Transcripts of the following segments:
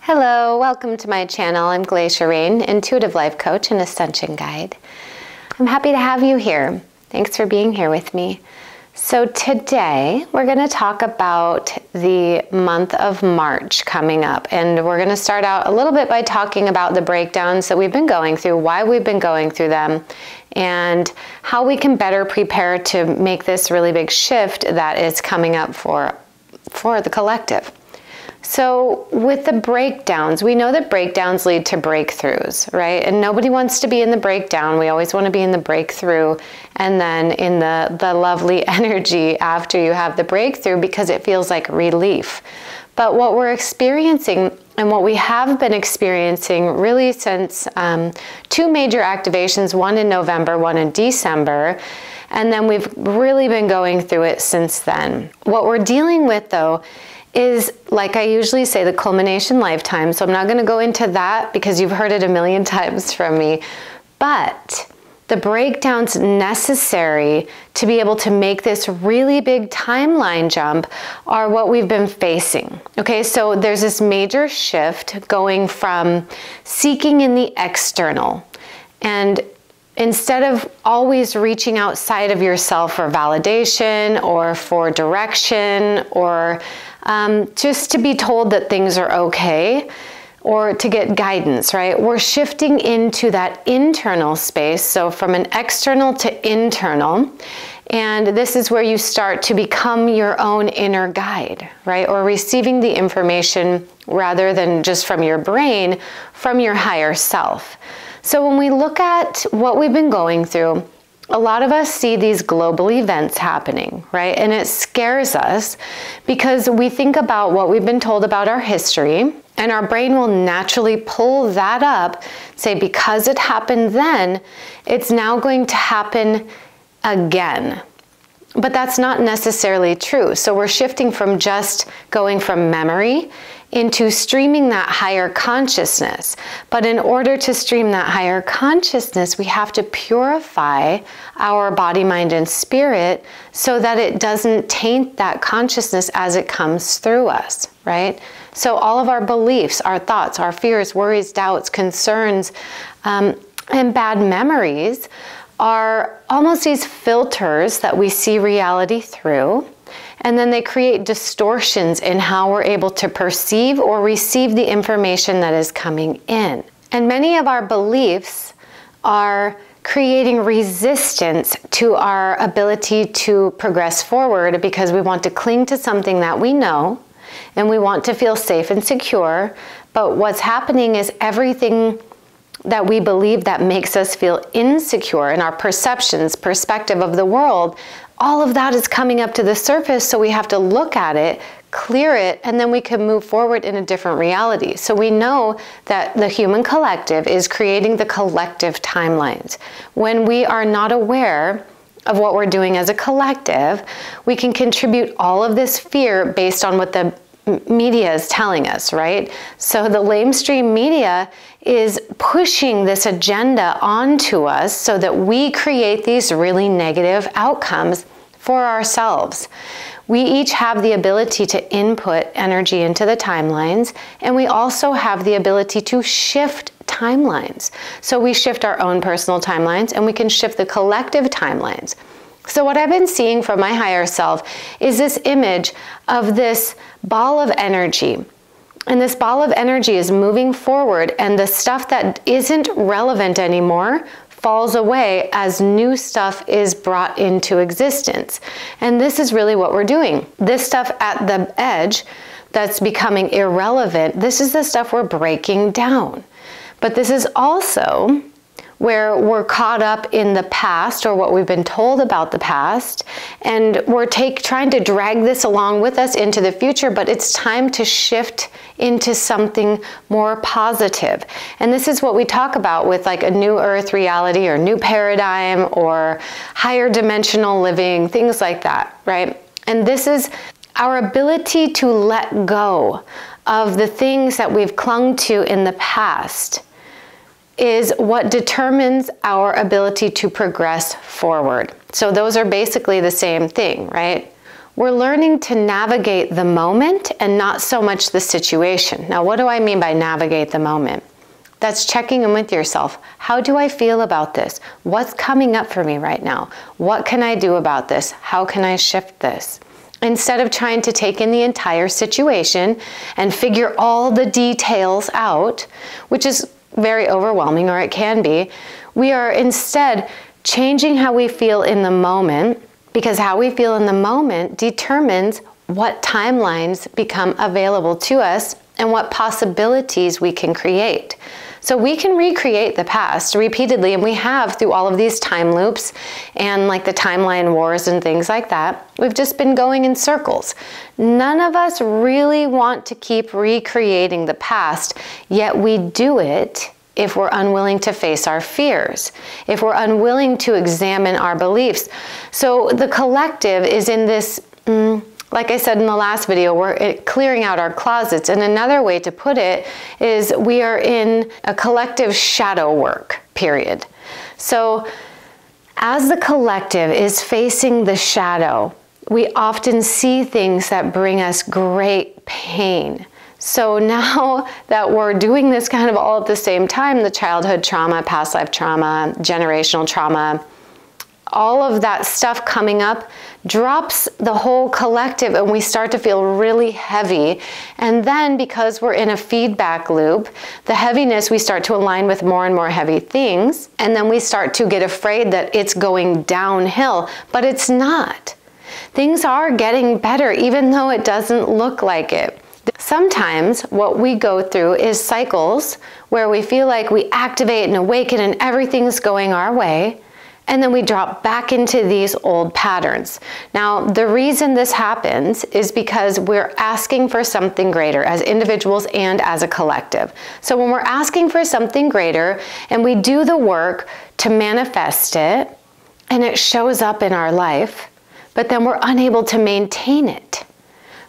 Hello, welcome to my channel. I'm Glacia, Intuitive Life Coach and Ascension Guide. I'm happy to have you here. Thanks for being here with me. So today we're going to talk about the month of March coming up, and we're going to start out a little bit by talking about the breakdowns that we've been going through, why we've been going through them, and how we can better prepare to make this really big shift that is coming up for the collective. So with the breakdowns, we know that breakdowns lead to breakthroughs, right? And nobody wants to be in the breakdown. We always want to be in the breakthrough and then in the lovely energy after you have the breakthrough, because it feels like relief. But what we're experiencing and what we have been experiencing really since two major activations, one in November, one in December, and then we've really been going through it since then. What we're dealing with though is, like I usually say, the culmination lifetime. So I'm not going to go into that because you've heard it a million times from me. But the breakdowns necessary to be able to make this really big timeline jump are what we've been facing. Okay, so there's this major shift going from seeking in the external, and instead of always reaching outside of yourself for validation or for direction or just to be told that things are okay or to get guidance, right? We're shifting into that internal space. So from an external to internal. And this is where you start to become your own inner guide, right? Or receiving the information rather than just from your brain, from your higher self. So when we look at what we've been going through, a lot of us see these global events happening, right? And it scares us because we think about what we've been told about our history, and our brain will naturally pull that up, say, because it happened then, it's now going to happen again. But that's not necessarily true. So we're shifting from just going from memory into streaming that higher consciousness. But in order to stream that higher consciousness, we have to purify our body, mind, and spirit so that it doesn't taint that consciousness as it comes through us, right? So all of our beliefs, our thoughts, our fears, worries, doubts, concerns, and bad memories are almost these filters that we see reality through. And then they create distortions in how we're able to perceive or receive the information that is coming in. And many of our beliefs are creating resistance to our ability to progress forward because we want to cling to something that we know and we want to feel safe and secure. But what's happening is everything that we believe that makes us feel insecure in our perceptions, perspective of the world, all of that is coming up to the surface, so we have to look at it, clear it, and then we can move forward in a different reality. So we know that the human collective is creating the collective timelines. When we are not aware of what we're doing as a collective, we can contribute all of this fear based on what the media is telling us, right? So the lamestream media is pushing this agenda onto us so that we create these really negative outcomes for ourselves. We each have the ability to input energy into the timelines, and we also have the ability to shift timelines. So we shift our own personal timelines, and we can shift the collective timelines. So what I've been seeing from my higher self is this image of this ball of energy. And this ball of energy is moving forward, and the stuff that isn't relevant anymore falls away as new stuff is brought into existence. And this is really what we're doing. This stuff at the edge that's becoming irrelevant, this is the stuff we're breaking down. But this is also where we're caught up in the past or what we've been told about the past, and we're trying to drag this along with us into the future, but it's time to shift into something more positive. And this is what we talk about with like a new earth reality or new paradigm or higher dimensional living, things like that, right? And this is our ability to let go of the things that we've clung to in the past is what determines our ability to progress forward. So those are basically the same thing, right? we're learning to navigate the moment and not so much the situation. Now, what do I mean by navigate the moment? That's checking in with yourself. How do I feel about this? What's coming up for me right now? What can I do about this? How can I shift this? Instead of trying to take in the entire situation and figure all the details out, which is very overwhelming, or it can be, we are instead changing how we feel in the moment, because how we feel in the moment determines what timelines become available to us and what possibilities we can create. So we can recreate the past repeatedly, and we have through all of these time loops and like the timeline wars and things like that. We've just been going in circles. None of us really want to keep recreating the past, yet we do it if we're unwilling to face our fears, if we're unwilling to examine our beliefs. So the collective is in this, like I said in the last video, we're clearing out our closets. And another way to put it is we are in a collective shadow work period. So as the collective is facing the shadow, we often see things that bring us great pain. So now that we're doing this kind of all at the same time, the childhood trauma, past life trauma, generational trauma, all of that stuff coming up drops the whole collective, and we start to feel really heavy. And then because we're in a feedback loop, the heaviness, we start to align with more and more heavy things. And then we start to get afraid that it's going downhill, but it's not. Things are getting better, even though it doesn't look like it. Sometimes what we go through is cycles where we feel like we activate and awaken and everything's going our way, and then we drop back into these old patterns. Now, the reason this happens is because we're asking for something greater as individuals and as a collective. So when we're asking for something greater and we do the work to manifest it, and it shows up in our life, but then we're unable to maintain it,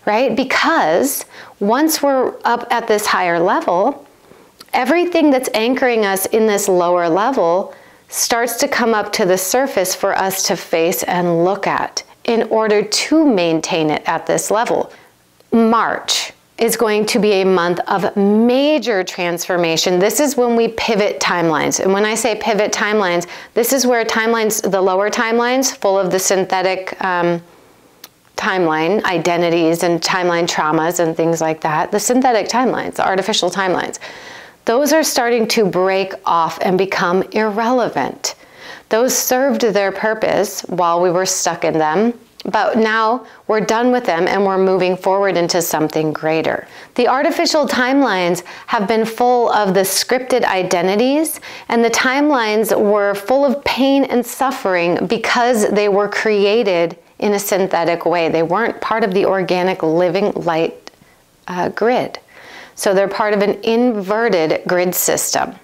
right? Because once we're up at this higher level, everything that's anchoring us in this lower level starts to come up to the surface for us to face and look at in order to maintain it at this level. March is going to be a month of major transformation. This is when we pivot timelines. And when I say pivot timelines, this is where timelines, the lower timelines, full of the synthetic timeline identities and timeline traumas and things like that, the synthetic timelines, the artificial timelines, those are starting to break off and become irrelevant. Those served their purpose while we were stuck in them, but now we're done with them and we're moving forward into something greater. The artificial timelines have been full of the scripted identities, and the timelines were full of pain and suffering because they were created in a synthetic way. They weren't part of the organic living light grid. So they're part of an inverted grid system.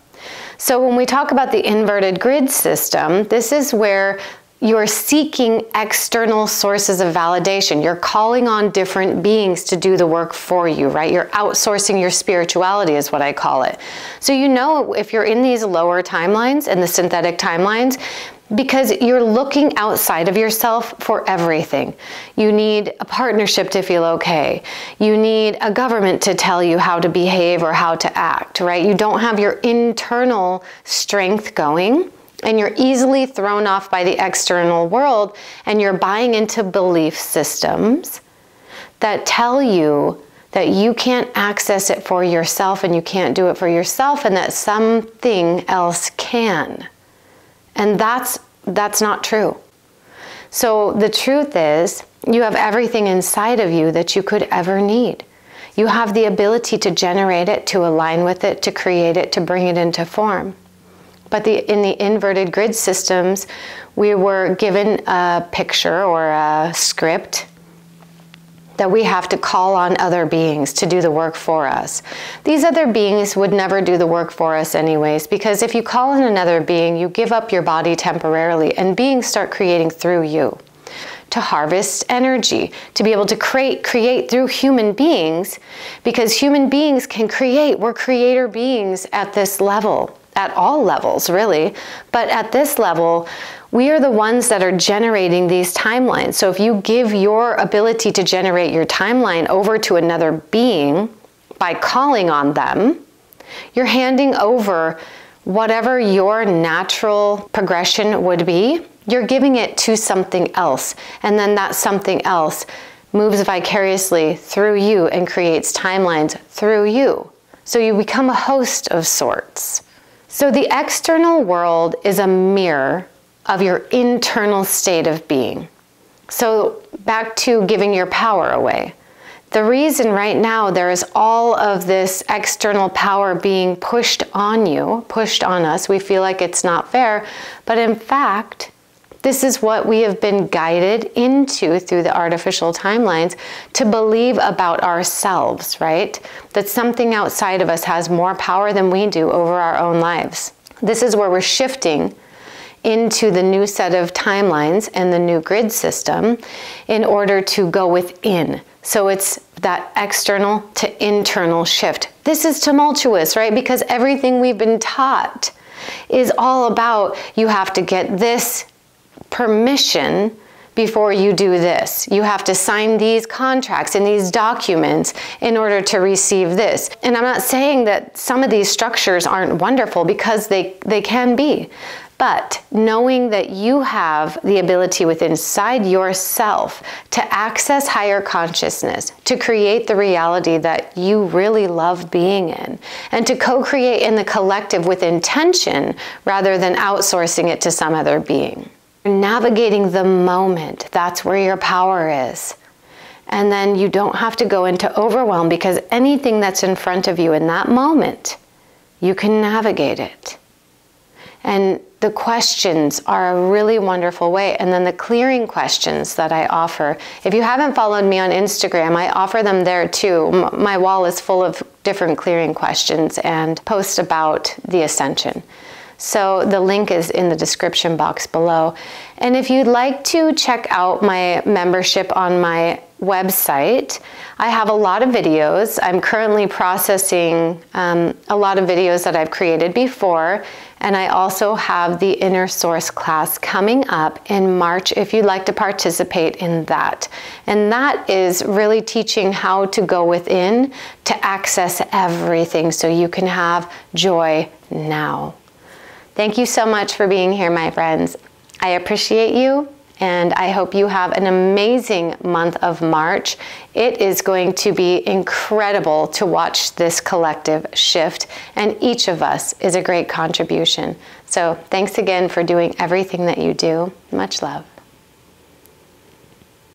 So when we talk about the inverted grid system, this is where you're seeking external sources of validation. You're calling on different beings to do the work for you, right? You're outsourcing your spirituality is what I call it. So you know if you're in these lower timelines and the synthetic timelines, because you're looking outside of yourself for everything. You need a partnership to feel okay. You need a government to tell you how to behave or how to act, right? You don't have your internal strength going, and you're easily thrown off by the external world, and you're buying into belief systems that tell you that you can't access it for yourself and you can't do it for yourself, and that something else can. And that's not true. So the truth is, you have everything inside of you that you could ever need. You have the ability to generate it, to align with it, to create it, to bring it into form. But in the inverted grid systems, we were given a picture or a script that we have to call on other beings to do the work for us. These other beings would never do the work for us anyways, because if you call on another being, you give up your body temporarily, and beings start creating through you. To harvest energy, to be able to create through human beings, because human beings can create. We're creator beings at this level, at all levels really, but at this level, We are the ones that are generating these timelines. So if you give your ability to generate your timeline over to another being by calling on them, you're handing over whatever your natural progression would be. You're giving it to something else. And then that something else moves vicariously through you and creates timelines through you. So you become a host of sorts. So the external world is a mirror of your internal state of being. So back to giving your power away. The reason right now there is all of this external power being pushed on you, pushed on us, we feel like it's not fair, but in fact, this is what we have been guided into through the artificial timelines to believe about ourselves, right? That something outside of us has more power than we do over our own lives. This is where we're shifting into the new set of timelines and the new grid system in order to go within. So it's that external to internal shift. This is tumultuous, right? Because everything we've been taught is all about you have to get this permission before you do this. You have to sign these contracts and these documents in order to receive this. And I'm not saying that some of these structures aren't wonderful, because they can be. But knowing that you have the ability within inside yourself to access higher consciousness, to create the reality that you really love being in, and to co-create in the collective with intention rather than outsourcing it to some other being. Navigating the moment, that's where your power is. And then you don't have to go into overwhelm, because anything that's in front of you in that moment, you can navigate it. And the questions are a really wonderful way. And then the clearing questions that I offer. If you haven't followed me on Instagram, I offer them there too. My wall is full of different clearing questions and posts about the Ascension. So the link is in the description box below. And if you'd like to check out my membership on my website, I have a lot of videos. I'm currently processing a lot of videos that I've created before. And I also have the Inner Source class coming up in March if you'd like to participate in that. And that is really teaching how to go within to access everything so you can have joy now. Thank you so much for being here, my friends. I appreciate you, and I hope you have an amazing month of March. It is going to be incredible to watch this collective shift, and each of us is a great contribution. So thanks again for doing everything that you do. Much love.